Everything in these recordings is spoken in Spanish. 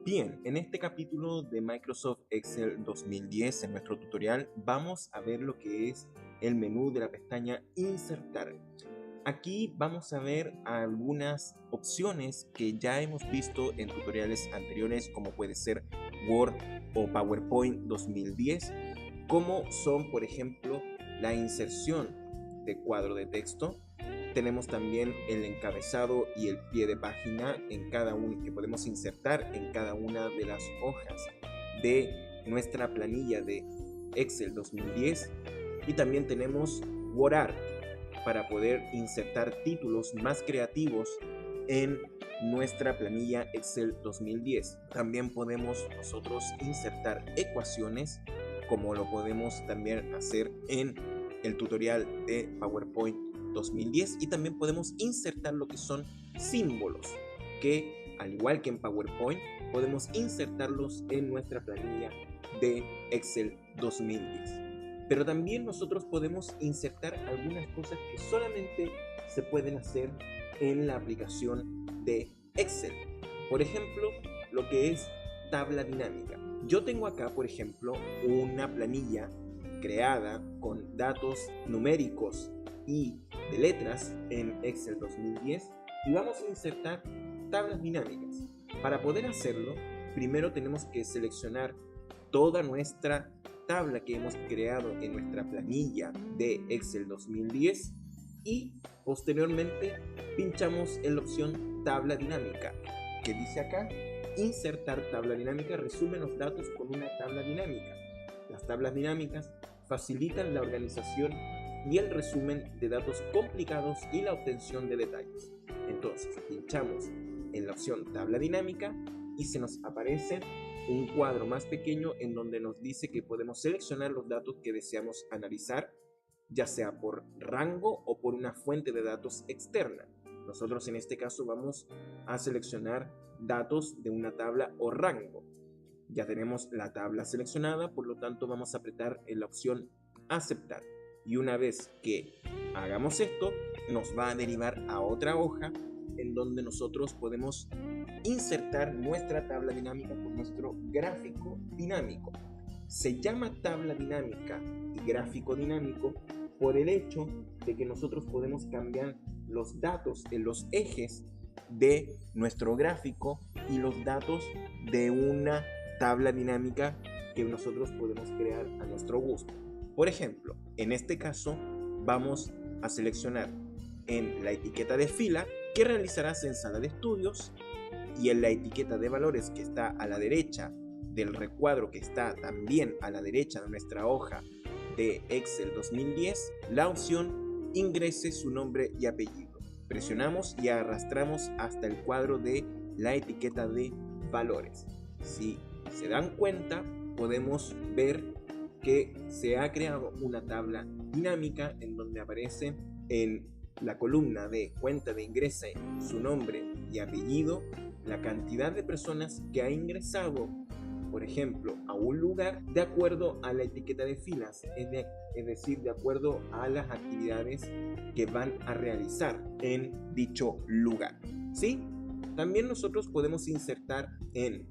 Bien, en este capítulo de Microsoft Excel 2010, en nuestro tutorial, vamos a ver lo que es el menú de la pestaña Insertar. Aquí vamos a ver algunas opciones que ya hemos visto en tutoriales anteriores, como puede ser Word o PowerPoint 2010, como son, por ejemplo, la inserción de cuadro de texto. Tenemos también el encabezado y el pie de página en cada uno que podemos insertar en cada una de las hojas de nuestra planilla de Excel 2010. Y también tenemos WordArt para poder insertar títulos más creativos en nuestra planilla Excel 2010. También podemos nosotros insertar ecuaciones, como lo podemos también hacer en el tutorial de PowerPoint 2010, y también podemos insertar lo que son símbolos, que al igual que en PowerPoint podemos insertarlos en nuestra planilla de Excel 2010. Pero también nosotros podemos insertar algunas cosas que solamente se pueden hacer en la aplicación de Excel. Por ejemplo, lo que es tabla dinámica. Yo tengo acá, por ejemplo, una planilla creada con datos numéricos y de letras en Excel 2010 y vamos a insertar tablas dinámicas. Para poder hacerlo, primero tenemos que seleccionar toda nuestra tabla que hemos creado en nuestra planilla de Excel 2010 y posteriormente pinchamos en la opción tabla dinámica, que dice acá: insertar tabla dinámica resume los datos con una tabla dinámica. Las tablas dinámicas facilitan la organización y el resumen de datos complicados y la obtención de detalles. Entonces pinchamos en la opción tabla dinámica y se nos aparece un cuadro más pequeño en donde nos dice que podemos seleccionar los datos que deseamos analizar, ya sea por rango o por una fuente de datos externa. Nosotros en este caso vamos a seleccionar datos de una tabla o rango. Ya tenemos la tabla seleccionada, por lo tanto vamos a apretar en la opción aceptar. Y una vez que hagamos esto, nos va a derivar a otra hoja en donde nosotros podemos insertar nuestra tabla dinámica con nuestro gráfico dinámico. Se llama tabla dinámica y gráfico dinámico por el hecho de que nosotros podemos cambiar los datos en los ejes de nuestro gráfico y los datos de una tabla dinámica que nosotros podemos crear a nuestro gusto. Por ejemplo, en este caso vamos a seleccionar en la etiqueta de fila que realizarás en sala de estudios y en la etiqueta de valores que está a la derecha del recuadro, que está también a la derecha de nuestra hoja de Excel 2010, la opción ingrese su nombre y apellido. Presionamos y arrastramos hasta el cuadro de la etiqueta de valores. Si se dan cuenta, podemos ver que se ha creado una tabla dinámica en donde aparece en la columna de cuenta de ingreso su nombre y apellido, la cantidad de personas que ha ingresado, por ejemplo, a un lugar de acuerdo a la etiqueta de filas, es decir, de acuerdo a las actividades que van a realizar en dicho lugar. ¿Sí? También nosotros podemos insertar en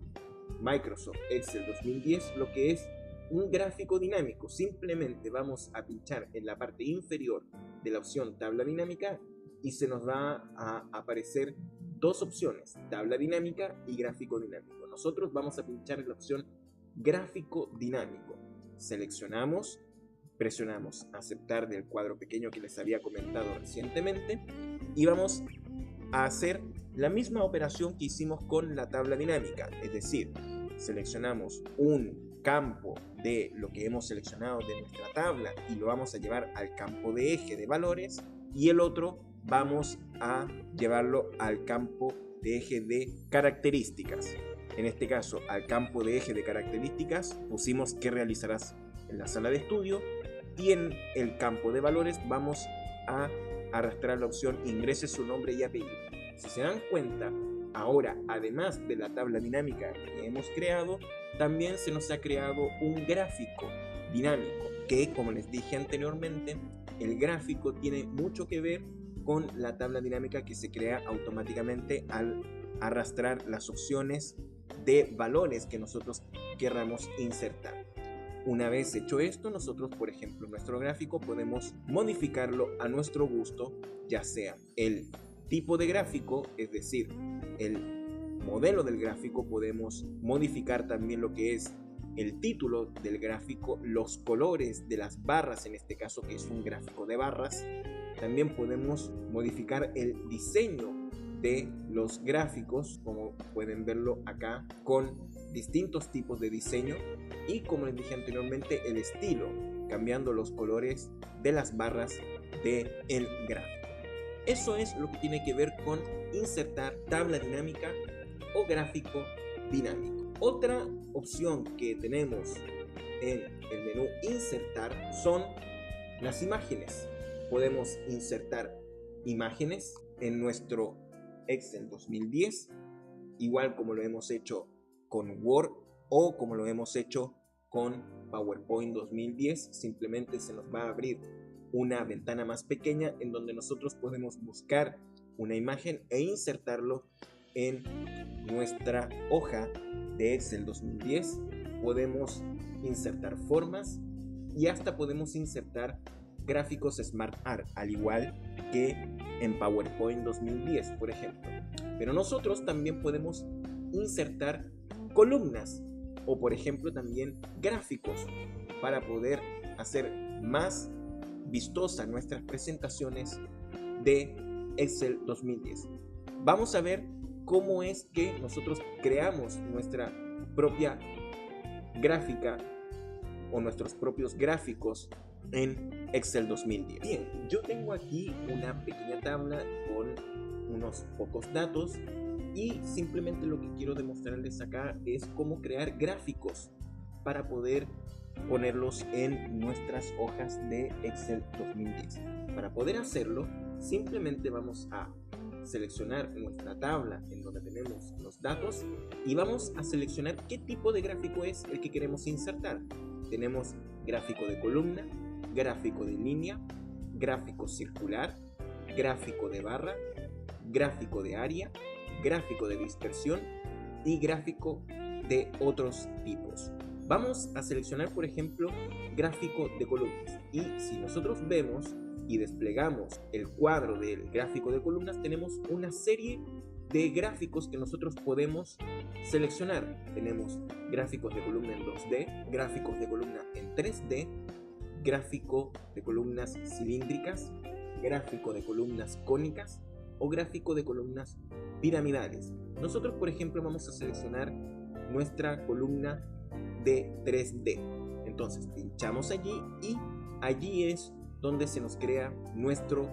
Microsoft Excel 2010 lo que es un gráfico dinámico. Simplemente vamos a pinchar en la parte inferior de la opción tabla dinámica y se nos va a aparecer dos opciones: tabla dinámica y gráfico dinámico. Nosotros vamos a pinchar en la opción gráfico dinámico. Seleccionamos, presionamos aceptar del cuadro pequeño que les había comentado recientemente y vamos a hacer la misma operación que hicimos con la tabla dinámica, es decir, seleccionamos un campo de lo que hemos seleccionado de nuestra tabla y lo vamos a llevar al campo de eje de valores, y el otro vamos a llevarlo al campo de eje de características. En este caso, al campo de eje de características pusimos que realizarás en la sala de estudio, y en el campo de valores vamos a arrastrar la opción ingrese su nombre y apellido. Si se dan cuenta, ahora, además de la tabla dinámica que hemos creado, también se nos ha creado un gráfico dinámico, que, como les dije anteriormente, el gráfico tiene mucho que ver con la tabla dinámica que se crea automáticamente al arrastrar las opciones de valores que nosotros querramos insertar. Una vez hecho esto, nosotros, por ejemplo, en nuestro gráfico podemos modificarlo a nuestro gusto, ya sea el tipo de gráfico, es decir, el modelo del gráfico. Podemos modificar también lo que es el título del gráfico, los colores de las barras, en este caso que es un gráfico de barras. También podemos modificar el diseño de los gráficos, como pueden verlo acá, con distintos tipos de diseño, y como les dije anteriormente, el estilo, cambiando los colores de las barras del gráfico. Eso es lo que tiene que ver con insertar tabla dinámica o gráfico dinámico. Otra opción que tenemos en el menú insertar son las imágenes. Podemos insertar imágenes en nuestro Excel 2010, igual como lo hemos hecho con Word o como lo hemos hecho con PowerPoint 2010. Simplemente se nos va a abrir una ventana más pequeña en donde nosotros podemos buscar una imagen e insertarlo en nuestra hoja de Excel 2010. Podemos insertar formas y hasta podemos insertar gráficos SmartArt, al igual que en PowerPoint 2010, por ejemplo. Pero nosotros también podemos insertar columnas o, por ejemplo, también gráficos para poder hacer más vistosa nuestras presentaciones de Excel 2010. Vamos a ver cómo es que nosotros creamos nuestra propia gráfica o nuestros propios gráficos en Excel 2010. Bien, yo tengo aquí una pequeña tabla con unos pocos datos y simplemente lo que quiero demostrarles acá es cómo crear gráficos para poder ponerlos en nuestras hojas de Excel 2010. Para poder hacerlo, simplemente vamos a seleccionar nuestra tabla en donde tenemos los datos y vamos a seleccionar qué tipo de gráfico es el que queremos insertar. Tenemos gráfico de columna, gráfico de línea, gráfico circular, gráfico de barra, gráfico de área, gráfico de dispersión y gráfico de otros tipos. Vamos a seleccionar, por ejemplo, gráfico de columnas, y si nosotros vemos y desplegamos el cuadro del gráfico de columnas, tenemos una serie de gráficos que nosotros podemos seleccionar. Tenemos gráficos de columna en 2D, gráficos de columna en 3D, gráfico de columnas cilíndricas, gráfico de columnas cónicas o gráfico de columnas piramidales. Nosotros, por ejemplo, vamos a seleccionar nuestra columna de 3D. Entonces pinchamos allí y allí es donde se nos crea nuestro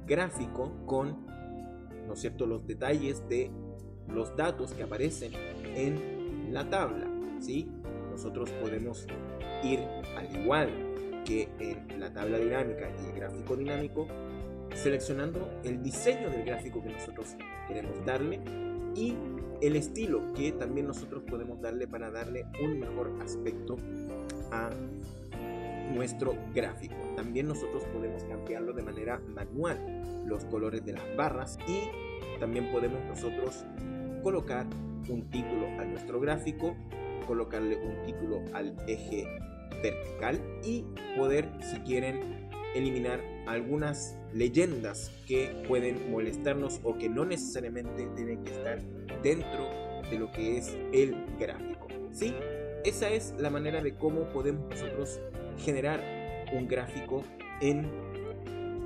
gráfico con, ¿no es cierto?, los detalles de los datos que aparecen en la tabla, ¿sí? Nosotros podemos ir, al igual que en la tabla dinámica y el gráfico dinámico, seleccionando el diseño del gráfico que nosotros queremos darle y el estilo que también nosotros podemos darle para darle un mejor aspecto a nuestro gráfico. También nosotros podemos cambiarlo de manera manual, los colores de las barras, y también podemos nosotros colocar un título a nuestro gráfico, colocarle un título al eje vertical y poder, si quieren, eliminar algunas leyendas que pueden molestarnos o que no necesariamente tienen que estar dentro de lo que es el gráfico. ¿Sí? Esa es la manera de cómo podemos nosotros generar un gráfico en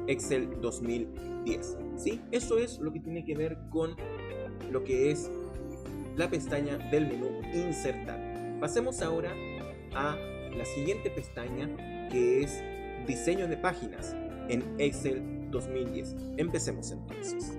Excel 2010. ¿Sí? Eso es lo que tiene que ver con lo que es la pestaña del menú Insertar. Pasemos ahora a la siguiente pestaña, que es Diseño de páginas en Excel 2010. Empecemos entonces.